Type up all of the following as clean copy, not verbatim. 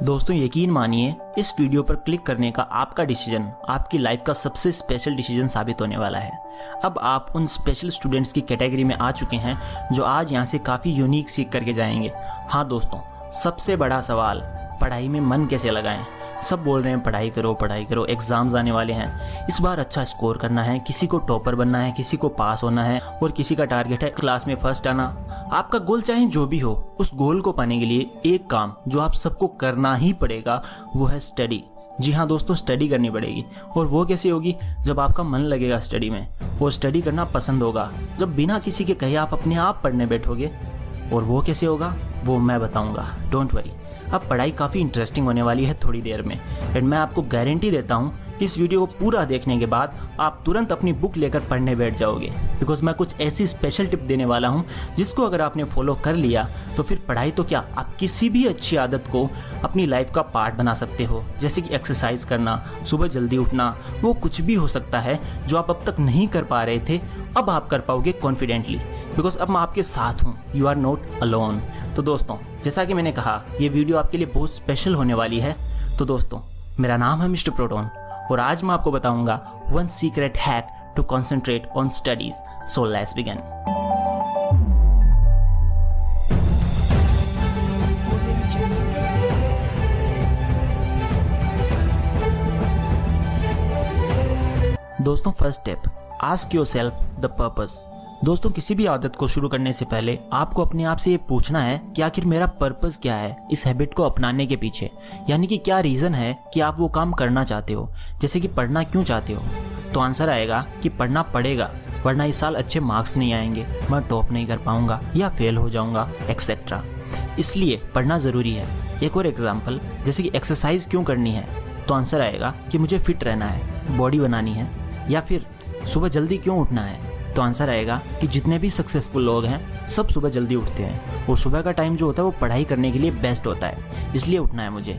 दोस्तों यकीन मानिए इस वीडियो पर क्लिक करने का आपका डिसीजन आपकी लाइफ का सबसे स्पेशल डिसीजन साबित होने वाला है। अब आप उन स्पेशल स्टूडेंट्स की कैटेगरी में आ चुके हैं जो आज यहाँ से काफ़ी यूनिक सीख करके जाएंगे। हाँ दोस्तों, सबसे बड़ा सवाल, पढ़ाई में मन कैसे लगाएं। सब बोल रहे हैं पढ़ाई करो, एग्जाम्स आने वाले हैं, इस बार अच्छा स्कोर करना है, किसी को टॉपर बनना है, किसी को पास होना है और किसी का टारगेट है क्लास में फर्स्ट आना। आपका गोल चाहे जो भी हो, उस गोल को पाने के लिए एक काम जो आप सबको करना ही पड़ेगा वो है स्टडी। जी हाँ दोस्तों, स्टडी करनी पड़ेगी। और वो कैसे होगी? जब आपका मन लगेगा स्टडी में, वो स्टडी करना पसंद होगा, जब बिना किसी के कहे आप अपने आप पढ़ने बैठोगे। और वो कैसे होगा वो मैं बताऊंगा, डोंट वरी। अब पढ़ाई काफ़ी इंटरेस्टिंग होने वाली है थोड़ी देर में, एंड मैं आपको गारंटी देता हूँ कि इस वीडियो को पूरा देखने के बाद आप तुरंत अपनी बुक लेकर पढ़ने बैठ जाओगे, बिकॉज मैं कुछ ऐसी स्पेशल टिप देने वाला हूँ जिसको अगर आपने फॉलो कर लिया तो फिर पढ़ाई तो क्या, आप किसी भी अच्छी आदत को अपनी लाइफ का पार्ट बना सकते हो। जैसे कि एक्सरसाइज करना, सुबह जल्दी उठना, वो कुछ भी हो सकता है जो आप अब तक नहीं कर पा रहे थे, अब आप कर पाओगे कॉन्फिडेंटली, बिकॉज अब मैं आपके साथ हूँ, यू आर नॉट अलोन। तो दोस्तों जैसा कि मैंने कहा, ये वीडियो आपके लिए बहुत स्पेशल होने वाली है। तो दोस्तों मेरा नाम है मिस्टर प्रोटोन और आज मैं आपको बताऊंगा one secret hack to concentrate on studies. So let's begin. दोस्तों first step, ask yourself the purpose. दोस्तों किसी भी आदत को शुरू करने से पहले आपको अपने आप से ये पूछना है कि आखिर मेरा पर्पस क्या है इस हैबिट को अपनाने के पीछे, यानी कि क्या रीज़न है कि आप वो काम करना चाहते हो। जैसे कि पढ़ना क्यों चाहते हो, तो आंसर आएगा कि पढ़ना पड़ेगा वरना इस साल अच्छे मार्क्स नहीं आएंगे, मैं टॉप नहीं कर पाऊंगा या फेल हो जाऊंगा एक्सेट्रा, इसलिए पढ़ना ज़रूरी है। एक और एग्जाम्पल, जैसे कि एक्सरसाइज क्यों करनी है, तो आंसर आएगा कि मुझे फिट रहना है, बॉडी बनानी है। या फिर सुबह जल्दी क्यों उठना है, तो आंसर आएगा कि जितने भी सक्सेसफुल लोग हैं सब सुबह जल्दी उठते हैं और सुबह का टाइम जो होता है वो पढ़ाई करने के लिए बेस्ट होता है, इसलिए उठना है मुझे।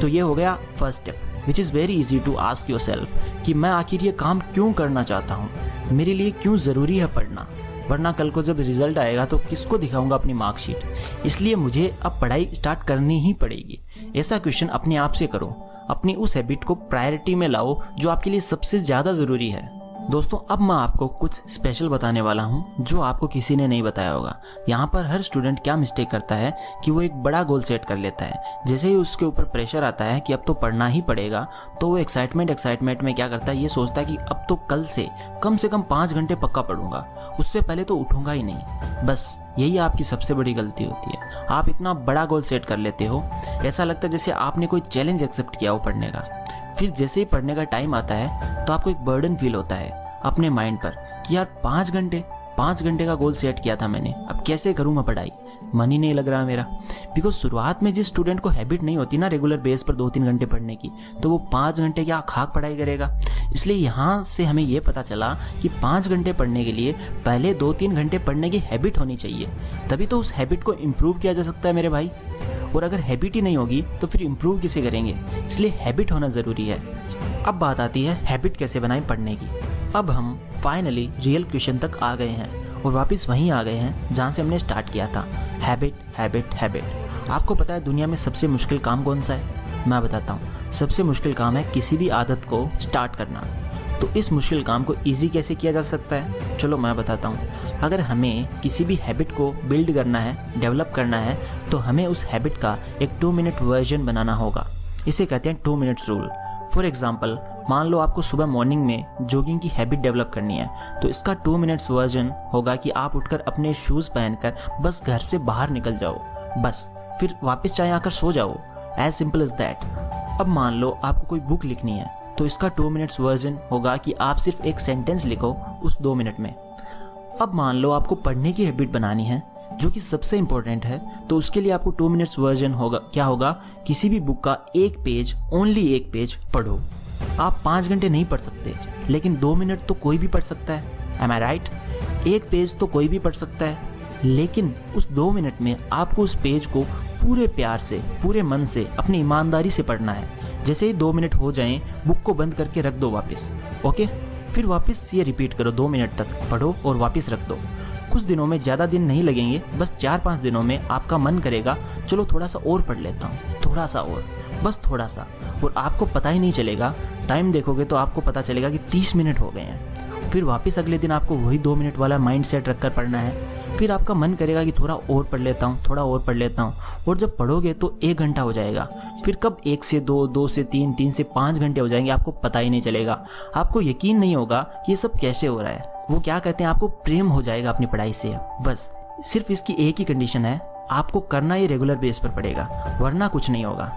तो ये हो गया first step, which is very easy to ask yourself कि मैं आखिर ये काम क्यों करना चाहता हूँ, मेरे लिए क्यों ज़रूरी है पढ़ना, वरना कल को जब रिजल्ट आएगा तो किसको दिखाऊंगा अपनी मार्कशीट, इसलिए मुझे अब पढ़ाई स्टार्ट करनी ही पड़ेगी। ऐसा क्वेश्चन अपने आप से करो, अपनी उस हैबिट को प्रायोरिटी में लाओ जो आपके लिए सबसे ज़्यादा ज़रूरी है। दोस्तों अब मैं आपको कुछ स्पेशल बताने वाला हूं जो आपको किसी ने नहीं बताया होगा। यहाँ पर हर स्टूडेंट क्या मिस्टेक करता है कि वो एक बड़ा गोल सेट कर लेता है, जैसे ही उसके ऊपर प्रेशर आता है कि अब तो पढ़ना ही पड़ेगा, तो वो एक्साइटमेंट में क्या करता है, ये सोचता है कि अब तो कल से कम 5 घंटे पक्का पढ़ूंगा, उससे पहले तो उठूंगा ही नहीं। बस यही आपकी सबसे बड़ी गलती होती है। आप इतना बड़ा गोल सेट कर लेते हो, ऐसा लगता है जैसे आपने कोई चैलेंज एक्सेप्ट किया हो पढ़ने का। फिर जैसे ही पढ़ने का टाइम आता है तो आपको एक बर्डन फील होता है अपने माइंड पर कि यार 5 घंटे का गोल सेट किया था मैंने, अब कैसे करूँ मैं पढ़ाई, मन ही नहीं लग रहा मेरा। बिकॉज शुरुआत में जिस स्टूडेंट को हैबिट नहीं होती ना रेगुलर बेस पर 2-3 घंटे पढ़ने की, तो वो 5 घंटे क्या खाक पढ़ाई करेगा। इसलिए यहाँ से हमें ये पता चला कि 5 घंटे पढ़ने के लिए पहले 2-3 घंटे पढ़ने की हैबिट होनी चाहिए, तभी तो उस हैबिट को इम्प्रूव किया जा सकता है मेरे भाई। और अगर हैबिट ही नहीं होगी तो फिर इम्प्रूव किसे करेंगे, इसलिए हैबिट होना ज़रूरी है। अब बात आती है हैबिट कैसे बनाएं पढ़ने की। अब हम फाइनली रियल क्वेश्चन तक आ गए हैं और वापस वहीं आ गए हैं जहाँ से हमने स्टार्ट किया था, हैबिट। आपको पता है दुनिया में सबसे मुश्किल काम कौन सा है? मैं बताता हूँ। सबसे मुश्किल काम है किसी भी आदत को स्टार्ट करना। तो इस मुश्किल काम को ईजी कैसे किया जा सकता है, चलो मैं बताता हूँ। अगर हमें किसी भी हैबिट को बिल्ड करना है, डेवलप करना है, तो हमें उस हैबिट का एक 2 मिनट वर्जन बनाना होगा। इसे कहते हैं 2 मिनट्स रूल। फॉर एग्जाम्पल, मान लो आपको सुबह मॉर्निंग में जॉगिंग की हैबिट डेवलप करनी है, तो इसका 2 मिनट्स वर्जन होगा कि आप उठकर अपने शूज़ पहनकर बस घर से बाहर निकल जाओ, बस फिर वापस चाहे आकर सो जाओ, एज सिंपल एज दैट। अब मान लो आपको कोई बुक लिखनी है, तो इसका 2 मिनट्स वर्जन होगा कि आप सिर्फ एक सेंटेंस लिखो उस 2 मिनट में। अब मान लो आपको पढ़ने की हैबिट बनानी है जो कि सबसे इंपॉर्टेंट है, तो उसके लिए आपको 2 मिनट्स वर्जन होगा, क्या होगा, किसी भी बुक का एक पेज, ओनली एक पेज पढ़ो। आप 5 घंटे नहीं पढ़ सकते, लेकिन 2 मिनट तो कोई भी पढ़ सकता है, एम आई राइट? एक पेज तो कोई भी पढ़ सकता है, लेकिन उस 2 मिनट में आपको उस पेज को पूरे प्यार से, पूरे मन से, अपनी ईमानदारी से पढ़ना है। जैसे ही 2 मिनट हो जाएं, बुक को बंद करके रख दो वापस, ओके? फिर वापस ये रिपीट करो, 2 मिनट तक पढ़ो और वापस रख दो। कुछ दिनों में, ज़्यादा दिन नहीं लगेंगे, बस 4-5 दिनों में आपका मन करेगा चलो थोड़ा सा और पढ़ लेता हूँ, थोड़ा सा और। बस थोड़ा सा, और आपको पता ही नहीं चलेगा। टाइम देखोगे तो आपको पता चलेगा कि 30 मिनट हो गए हैं। फिर वापस अगले दिन आपको वही 2 मिनट वाला माइंड सेट रख कर पढ़ना है। फिर आपका मन करेगा कि थोड़ा और पढ़ लेता हूँ, थोड़ा और पढ़ लेता हूँ, और जब पढ़ोगे तो 1 घंटा हो जाएगा। फिर कब 1 से 2, 2 से 3, 3 से 5 घंटे हो जाएंगे, आपको पता ही नहीं चलेगा। आपको यकीन नहीं होगा कि ये सब कैसे हो रहा है। वो क्या कहते हैं, आपको प्रेम हो जाएगा अपनी पढ़ाई से। बस सिर्फ इसकी एक ही कंडीशन है, आपको करना ये रेगुलर बेस पर पड़ेगा, वरना कुछ नहीं होगा।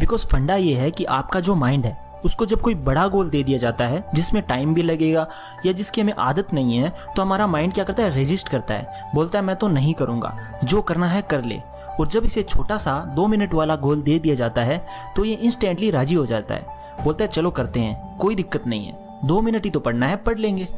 बिकॉज फंडा ये है कि आपका जो माइंड है उसको जब कोई बड़ा गोल दे दिया जाता है जिसमें टाइम भी लगेगा या जिसकी हमें आदत नहीं है, तो हमारा माइंड क्या करता है, रेजिस्ट करता है, बोलता है मैं तो नहीं करूंगा, जो करना है कर ले। और जब इसे छोटा सा 2 मिनट वाला गोल दे दिया जाता है तो ये इंस्टेंटली राजी हो जाता है, बोलता है चलो करते हैं, कोई दिक्कत नहीं है, 2 मिनट ही तो पढ़ना है, पढ़ लेंगे।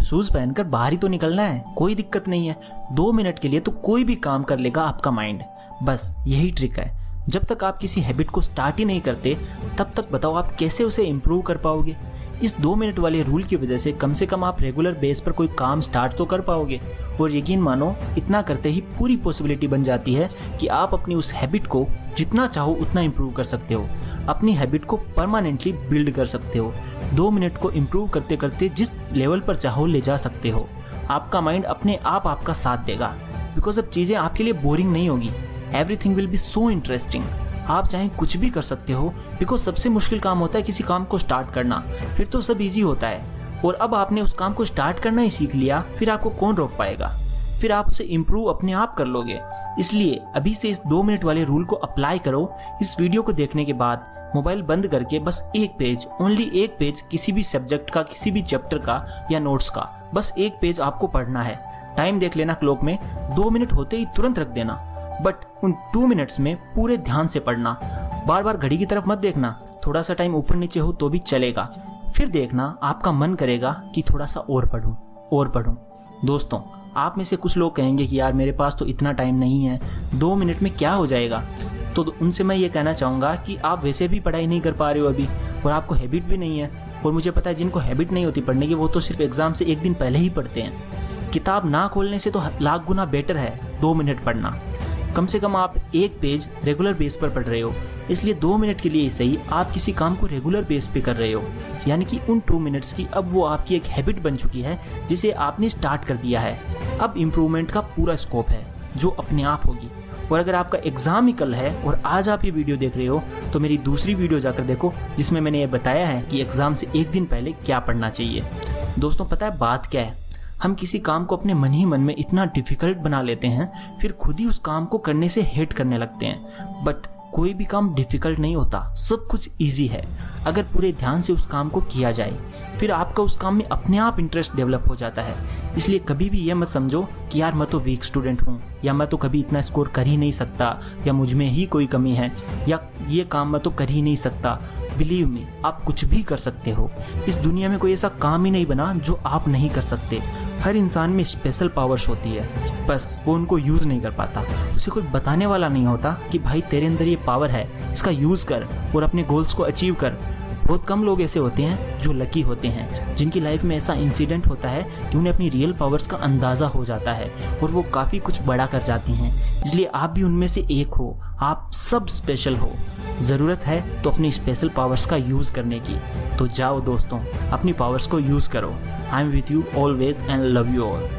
शूज पहनकर बाहर ही तो निकलना है, कोई दिक्कत नहीं है, 2 मिनट के लिए तो कोई भी काम कर लेगा आपका माइंड। बस यही ट्रिक है। जब तक आप किसी हैबिट को स्टार्ट ही नहीं करते तब तक बताओ आप कैसे उसे इम्प्रूव कर पाओगे। इस 2 मिनट वाले रूल की वजह से कम आप रेगुलर बेस पर कोई काम स्टार्ट तो कर पाओगे। और यकीन मानो, इतना करते ही पूरी पॉसिबिलिटी बन जाती है कि आप अपनी उस हैबिट को जितना चाहो उतना इम्प्रूव कर सकते हो, अपनी हैबिट को परमानेंटली बिल्ड कर सकते हो, 2 मिनट को इम्प्रूव करते करते जिस लेवल पर चाहो ले जा सकते हो। आपका माइंड अपने आप आपका साथ देगा, बिकॉज अब चीज़ें आपके लिए बोरिंग नहीं होगी। Everything will be so interesting. आप चाहे कुछ भी कर सकते हो, बिकॉज सबसे मुश्किल काम होता है किसी काम को स्टार्ट करना, फिर तो सब इजी होता है। और अब आपने उस काम को स्टार्ट करना ही सीख लिया, फिर आपको कौन रोक पाएगा, फिर आप उसे इम्प्रूव अपने आप कर लोगे। इसलिए अभी से इस 2 मिनट वाले रूल को अप्लाई करो। इस वीडियो को देखने के बाद मोबाइल बंद करके बस 1 पेज, ओनली 1 पेज किसी भी सब्जेक्ट का, किसी भी चैप्टर का या नोट्स का, बस 1 पेज आपको पढ़ना है। टाइम देख लेना क्लॉक में, 2 मिनट होते ही तुरंत रख देना, बट उन 2 मिनट्स में पूरे ध्यान से पढ़ना। बार बार घड़ी की तरफ मत देखना, थोड़ा सा टाइम ऊपर नीचे हो तो भी चलेगा। फिर देखना आपका मन करेगा कि थोड़ा सा और पढूं, और पढूं। दोस्तों, आप में से कुछ लोग कहेंगे कि यार मेरे पास तो इतना टाइम नहीं है, 2 मिनट में क्या हो जाएगा। तो उनसे मैं ये कहना चाहूँगा कि आप वैसे भी पढ़ाई नहीं कर पा रहे हो अभी, और आपको हैबिट भी नहीं है। और मुझे पता है जिनको हैबिट नहीं होती पढ़ने की, वो तो सिर्फ एग्जाम से 1 दिन पहले ही पढ़ते हैं। किताब ना खोलने से तो लाख गुना बेटर है 2 मिनट पढ़ना। कम से कम आप 1 पेज रेगुलर बेस पर पढ़ रहे हो, इसलिए 2 मिनट के लिए ही सही आप किसी काम को रेगुलर बेस पे कर रहे हो। यानी कि उन 2 मिनट्स की अब वो आपकी एक हैबिट बन चुकी है जिसे आपने स्टार्ट कर दिया है। अब इम्प्रूवमेंट का पूरा स्कोप है जो अपने आप होगी। और अगर आपका एग्जाम ही कल है और आज आप ये वीडियो देख रहे हो, तो मेरी दूसरी वीडियो जाकर देखो जिसमें मैंने ये बताया है कि एग्जाम से 1 दिन पहले क्या पढ़ना चाहिए। दोस्तों, पता है बात क्या है, हम किसी काम को अपने मन ही मन में इतना डिफिकल्ट बना लेते हैं, फिर खुद ही उस काम को करने से हेट करने लगते हैं। बट कोई भी काम डिफिकल्ट नहीं होता, सब कुछ इजी है अगर पूरे ध्यान से उस काम को किया जाए। फिर आपका उस काम में अपने आप इंटरेस्ट डेवलप हो जाता है। इसलिए कभी भी ये मत समझो कि यार मैं तो वीक स्टूडेंट हूँ, या मैं तो कभी इतना स्कोर कर ही नहीं सकता, या मुझ में ही कोई कमी है, या ये काम मैं तो कर ही नहीं सकता। बिलीव मी, आप कुछ भी कर सकते हो। इस दुनिया में कोई ऐसा काम ही नहीं बना जो आप नहीं कर सकते। हर इंसान में स्पेशल पावर्स होती है, बस वो उनको यूज नहीं कर पाता। उसे कोई बताने वाला नहीं होता कि भाई तेरे अंदर ये पावर है, इसका यूज कर और अपने गोल्स को अचीव कर। बहुत कम लोग ऐसे होते हैं जो लकी होते हैं, जिनकी लाइफ में ऐसा इंसिडेंट होता है कि उन्हें अपनी रियल पावर्स का अंदाजा हो जाता है और वो काफी कुछ बड़ा कर जाती हैं। इसलिए आप भी उनमें से एक हो, आप सब स्पेशल हो। जरूरत है तो अपनी स्पेशल पावर्स का यूज करने की। तो जाओ दोस्तों, अपनी पावर्स को यूज करो। I am with you always and love you all.